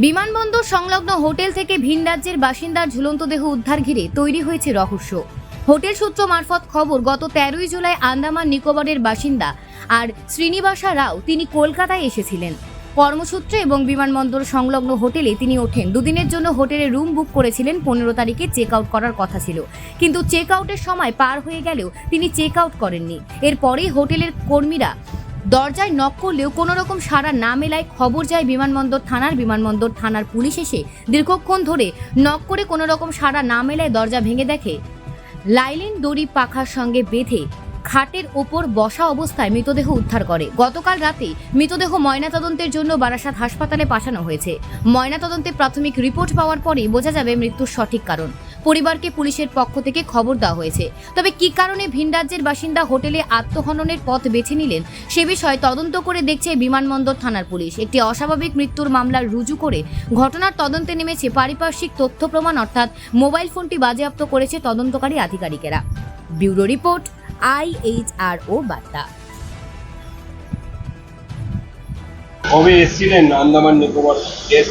বিমানবন্দর সংলগ্ন হোটেল থেকে ভিন রাজ্যের বাসিন্দার ঝুলন্ত দেহ উদ্ধার ঘিরে তৈরি হয়েছে রহস্য। হোটেল সূত্র মারফত খবর, গত 13ই জুলাই আন্দামান নিকোবরের বাসিন্দা আর শ্রীনিবাসা রাও তিনি কলকাতায় এসেছিলেন কর্মসূত্রে এবং বিমানবন্দর সংলগ্ন হোটেলে তিনি ওঠেন। দুদিনের জন্য হোটেলে রুম বুক করেছিলেন। 15 তারিখে চেক আউট করার কথা ছিল, কিন্তু চেক আউটের সময় পার হয়ে গেলেও তিনি চেক আউট করেননি। এরপরেই হোটেলের কর্মীরা দরজায় নক করলেও কোনো রকম সাড়া না মেলায় খবর যায় বিমানবন্দর থানার পুলিশ এসে দীর্ঘক্ষণ ধরে নক করে কোনো রকম সাড়া না মেলায় দরজা ভেঙে দেখে লাইলিন দড়ি পাখার সঙ্গে বেঁধে খাটের ওপর বসা অবস্থায় মৃতদেহ উদ্ধার করে। গতকাল রাতে মৃতদেহ ময়নাতদন্তের জন্য বারাসাত হাসপাতালে পাঠানো হয়েছে। ময়নাতদন্তে প্রাথমিক রিপোর্ট পাওয়ার পরেই বোঝা যাবে মৃত্যুর সঠিক কারণ। পরিবারকে পুলিশের পক্ষ থেকে খবর দেওয়া হয়েছে। তবে কী কারণে ভিন রাজ্যের বাসিন্দা হোটেলে আত্মহননের পথ বেছে নিলেন সে বিষয়ে তদন্ত করে দেখছে বিমানবন্দর থানার পুলিশ। একটি অস্বাভাবিক মৃত্যুর মামলা রুজু করে ঘটনার তদন্তে নেমেছে। পারিপার্শ্বিক তথ্য প্রমাণ অর্থাৎ মোবাইল ফোনটি বাজেয়াপ্ত করেছে তদন্তকারী আধিকারিকেরা। ব্যুরো রিপোর্ট, IHRO বার্তা। কবে এসেছিলেন আন্দামান নিকোবর এস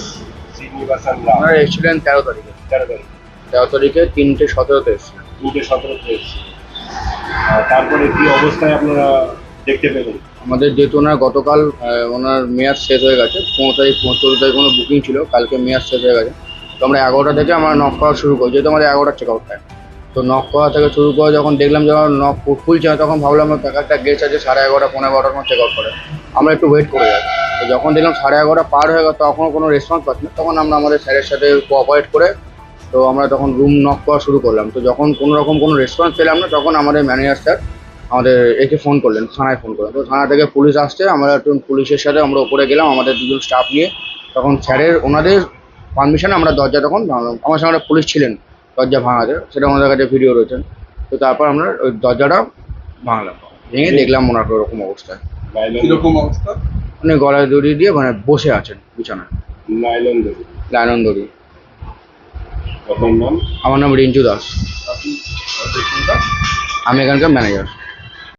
শ্রীনিবাসন রাও? আপনারা এসেছিলেন 13 তারিখে। 13 তারিখে 3:17 এসেছিলেন। 3:17 এসেছি। তারপরে কি অবস্থায় আপনারা দেখতে পেলেন? আমাদের যেহেতু ওনার গতকাল ওনার মেয়াদ শেষ হয়ে গেছে, 15 তারিখ 14 তারিখ কোনো বুকিং ছিল, কালকে মেয়াদ শেষ হয়ে গেছে। তো আমরা 11টা থেকে আমরা নক করা শুরু করি, যেহেতু আমাদের 11টার চেক আউট টাইম। তো নক করা থেকে শুরু করে যখন দেখলাম যখন নক খুলছে না, তখন ভাবলাম একটা গেস্ট আছে 11:30 পৌনে 12টার সময় চেক আউট করে, আমরা একটু ওয়েট করে যাই। তো যখন দেখলাম 11:30 পার হয়ে গেল, তখনও কোনো রেসপন্স পাচ্ছি না, তখন আমরা আমাদের স্যারের সাথে কোঅপারেট করে তো আমরা তখন রুম নক করা শুরু করলাম। তো যখন কোনো রকম কোনো রেসপন্স পেলাম না, তখন আমাদের ম্যানেজার স্যার আমাদের একে ফোন করলেন, থানায় ফোন করলেন। তো থানা থেকে পুলিশ আসছে, আমরা একটু পুলিশের সাথে আমরা উপরে গেলাম আমাদের দুজন স্টাফ নিয়ে। তখন স্যারের ওনাদের পারমিশনে আমরা দরজা তখন ভাঙলাম। আমার সঙ্গে একটা পুলিশ ছিলেন দরজা ভাঙাতে, সেটা আমাদের কাছে ভিডিও রয়েছে। তো তারপর আমরা ওই দরজাটা ভাঙলাম, ভেঙে দেখলাম ওনার ওরকম অবস্থায়। কিরকম অবস্থা? উনি গলায় দড়ি দিয়ে মানে বসে আছেন বিছানায়, নাইলন দড়ি। লাইনন দড়ি। আপনার নাম? আমার নাম রিঞ্জু দাস, আমি এখানকার ম্যানেজার।